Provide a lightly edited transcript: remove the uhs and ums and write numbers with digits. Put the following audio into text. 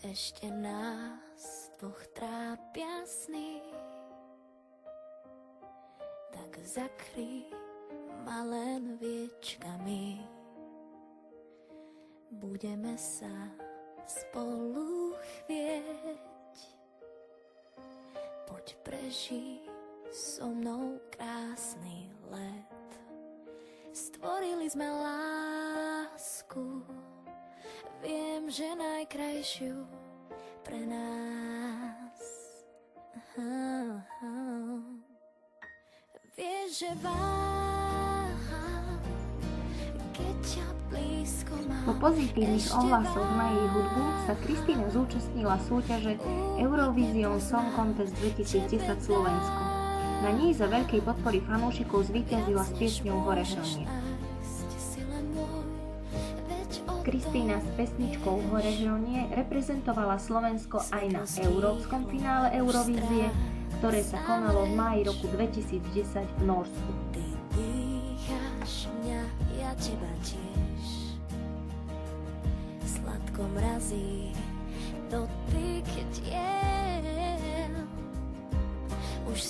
Ešte nás dvoch trápia sny, tak zakry ma len viečkami. Budeme sa spolu chvieť, poď prežij so mnou krásny let. Stvorili sme lásku, viem, že najkrajšiu pre nás. Vieš, že váham, keď ťa blízko mám. Po pozitívnych ohlasoch na jej hudbu sa Kristína zúčastnila súťaže Eurovision Song Contest 2010 Slovensko. Na nej za veľkej podpory fanúšikov zvíťazila s piesňou Hore hronie. Kristína s pesničkou Hore hronie reprezentovala Slovensko aj na európskom finále Eurovízie, ktoré sa konalo v máji roku 2010 v Norsku. Ty dýcháš mňa, ja teba tiež. Sladko mrazí dotyk tiel. Už